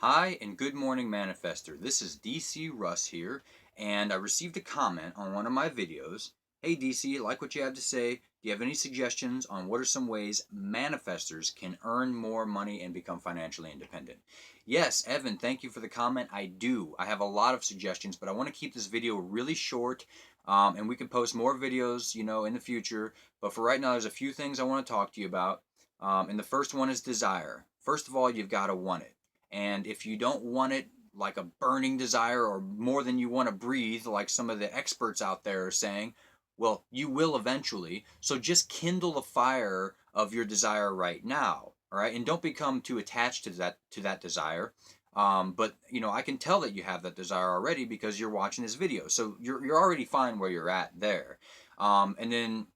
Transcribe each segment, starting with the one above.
Hi and good morning, Manifestor. This is DC Russ here, and I received a comment on one of my videos. Hey DC, like what you have to say. Do you have any suggestions on what are some ways manifestors can earn more money and become financially independent? Yes, Evan, thank you for the comment. I do. I have a lot of suggestions, but I want to keep this video really short, and we can post more videos, in the future. But for right now, there's a few things I want to talk to you about. And the first one is desire. First of all, you've got to want it. And if you don't want it like a burning desire or more than you want to breathe, like some of the experts out there are saying, well, you will eventually. So just kindle the fire of your desire right now. All right. And don't become too attached to that desire. But I can tell that you have that desire already because you're watching this video. So you're already fine where you're at there. And then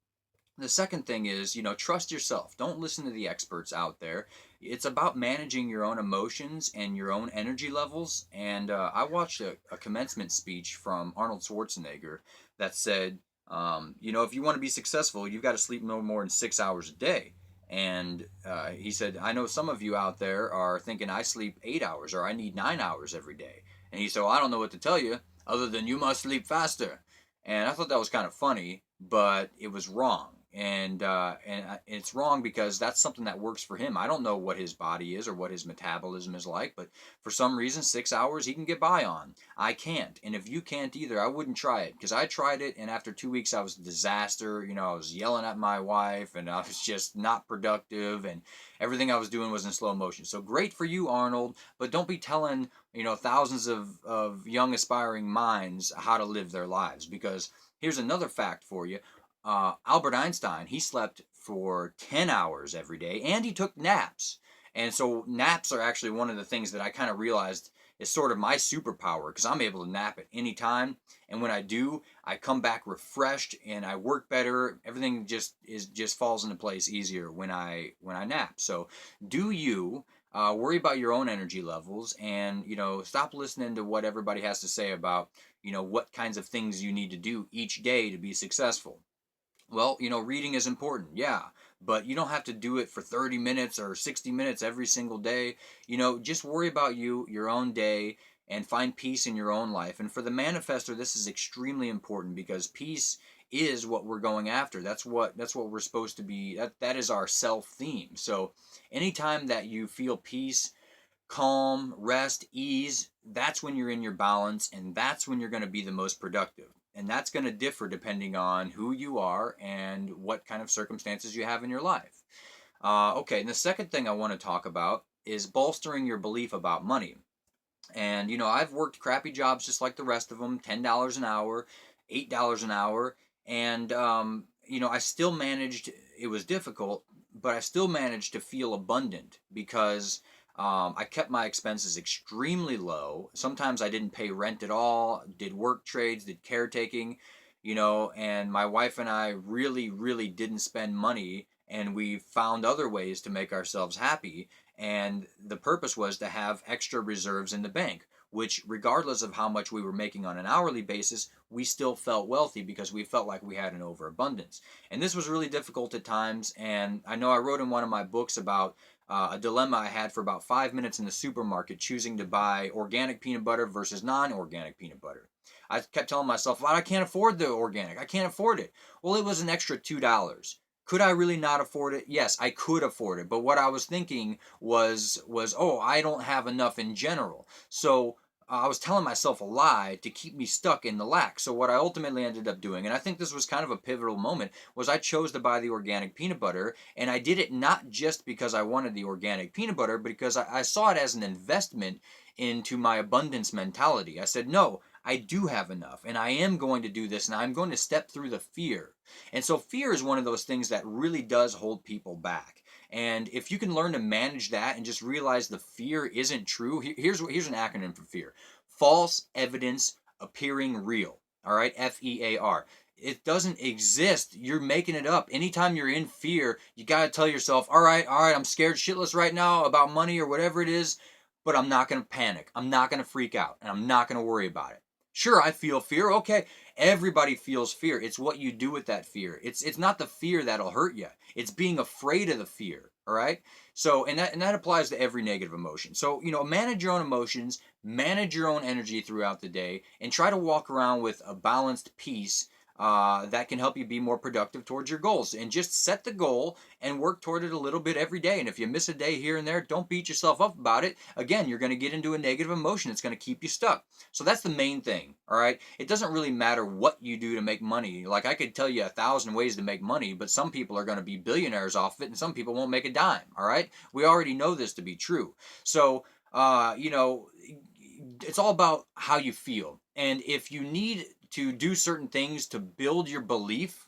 the second thing is, trust yourself. Don't listen to the experts out there. It's about managing your own emotions and your own energy levels. And I watched a commencement speech from Arnold Schwarzenegger that said, if you want to be successful, you've got to sleep no more than 6 hours a day. And he said, I know some of you out there are thinking I sleep 8 hours or I need 9 hours every day. And he said, well, I don't know what to tell you other than you must sleep faster. And I thought that was kind of funny, but it was wrong. And it's wrong because that's something that works for him. I don't know what his body is or what his metabolism is like, but for some reason, 6 hours he can get by on. I can't, and if you can't either, I wouldn't try it because I tried it, and after 2 weeks, I was a disaster. I was yelling at my wife, and I was just not productive, and everything I was doing was in slow motion. So great for you, Arnold, but don't be telling thousands of young aspiring minds how to live their lives because here's another fact for you. Albert Einstein, he slept for 10 hours every day and he took naps. And so naps are actually one of the things that I kind of realized is sort of my superpower because I'm able to nap at any time. And when I do, I come back refreshed and I work better. Everything just falls into place easier when I nap. So do you worry about your own energy levels and stop listening to what everybody has to say about what kinds of things you need to do each day to be successful. Well, reading is important, yeah, but you don't have to do it for 30 minutes or 60 minutes every single day. Just worry about your own day, and find peace in your own life. And for the manifestor, this is extremely important because peace is what we're going after. That's what we're supposed to be. That is our self theme. So, anytime that you feel peace, calm, rest, ease, that's when you're in your balance and that's when you're going to be the most productive. And that's going to differ depending on who you are and what kind of circumstances you have in your life. Okay, and the second thing I want to talk about is bolstering your belief about money. And, I've worked crappy jobs just like the rest of them, $10 an hour, $8 an hour. And, I still managed, it was difficult, but I still managed to feel abundant because I kept my expenses extremely low. Sometimes I didn't pay rent at all, did work trades, did caretaking, and my wife and I really, really didn't spend money. And we found other ways to make ourselves happy. And the purpose was to have extra reserves in the bank, which, regardless of how much we were making on an hourly basis, we still felt wealthy because we felt like we had an overabundance. And this was really difficult at times. And I know I wrote in one of my books about a dilemma I had for about 5 minutes in the supermarket choosing to buy organic peanut butter versus non organic peanut butter. I kept telling myself, well, I can't afford the organic. I can't afford it. Well, it was an extra $2. Could I really not afford it? Yes, I could afford it. But what I was thinking was oh, I don't have enough in general. So I was telling myself a lie to keep me stuck in the lack. So what I ultimately ended up doing, and I think this was kind of a pivotal moment, was I chose to buy the organic peanut butter, and I did it not just because I wanted the organic peanut butter, but because I saw it as an investment into my abundance mentality. I said, no, I do have enough, and I am going to do this, and I'm going to step through the fear. And so fear is one of those things that really does hold people back. And if you can learn to manage that and just realize the fear isn't true, here's an acronym for fear: false evidence appearing real. All right, FEAR. It doesn't exist. You're making it up. Anytime you're in fear, you got to tell yourself, all right, I'm scared shitless right now about money or whatever it is, but I'm not going to panic. I'm not going to freak out, and I'm not going to worry about it. Sure, I feel fear. Okay, everybody feels fear. It's what you do with that fear. It's not the fear that'll hurt you. It's being afraid of the fear. All right. So, and that applies to every negative emotion. So, manage your own emotions, manage your own energy throughout the day, and try to walk around with a balanced peace that can help you be more productive towards your goals. And just set the goal and work toward it a little bit every day. And if you miss a day here and there, don't beat yourself up about it. Again, you're going to get into a negative emotion. It's going to keep you stuck. So that's the main thing. All right. It doesn't really matter what you do to make money. Like, I could tell you 1,000 ways to make money, but some people are going to be billionaires off of it, and some people won't make a dime. All right. We already know this to be true. So, it's all about how you feel. And if you need to do certain things to build your belief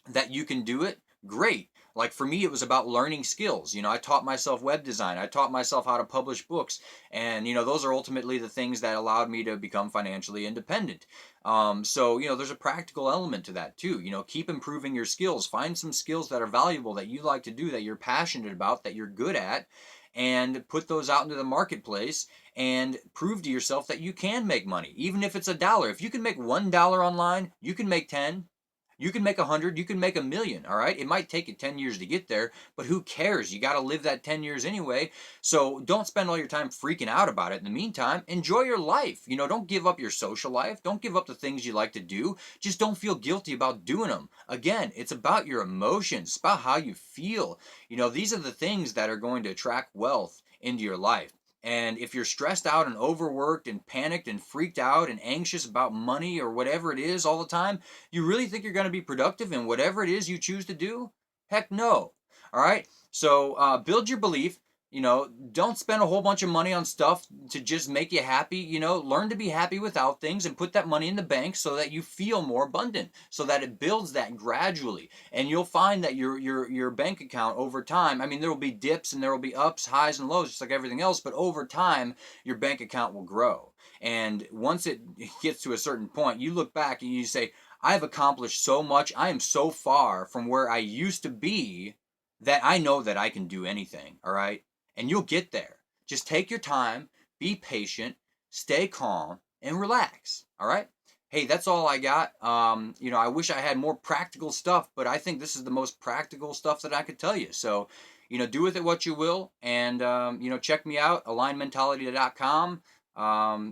that you can do it, great. Like for me, it was about learning skills. I taught myself web design. I taught myself how to publish books. And, those are ultimately the things that allowed me to become financially independent. So, there's a practical element to that too. Keep improving your skills. Find some skills that are valuable that you like to do, that you're passionate about, that you're good at, and put those out into the marketplace and prove to yourself that you can make money, even if it's $1. If you can make $1 online, you can make 10. You can make 100, you can make 1,000,000, all right? It might take you 10 years to get there, but who cares? You got to live that 10 years anyway. So don't spend all your time freaking out about it. In the meantime, enjoy your life. Don't give up your social life. Don't give up the things you like to do. Just don't feel guilty about doing them. Again, it's about your emotions. It's about how you feel. These are the things that are going to attract wealth into your life. And if you're stressed out and overworked and panicked and freaked out and anxious about money or whatever it is all the time, you really think you're going to be productive in whatever it is you choose to do? Heck no. All right. So build your belief. Don't spend a whole bunch of money on stuff to just make you happy. Learn to be happy without things and put that money in the bank so that you feel more abundant, so that it builds that gradually. And you'll find that your bank account over time, I mean, there will be dips and there will be ups, highs, and lows, just like everything else, but over time, your bank account will grow. And once it gets to a certain point, you look back and you say, I've accomplished so much. I am so far from where I used to be that I know that I can do anything. All right. And you'll get there. Just take your time, be patient, stay calm, and relax. All right. Hey, that's all I got. I wish I had more practical stuff, but I think this is the most practical stuff that I could tell you. So, do with it what you will. And, check me out, alignmentality.com.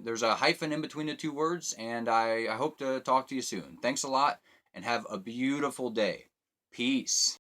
There's a hyphen in between the two words, and I hope to talk to you soon. Thanks a lot, and have a beautiful day. Peace.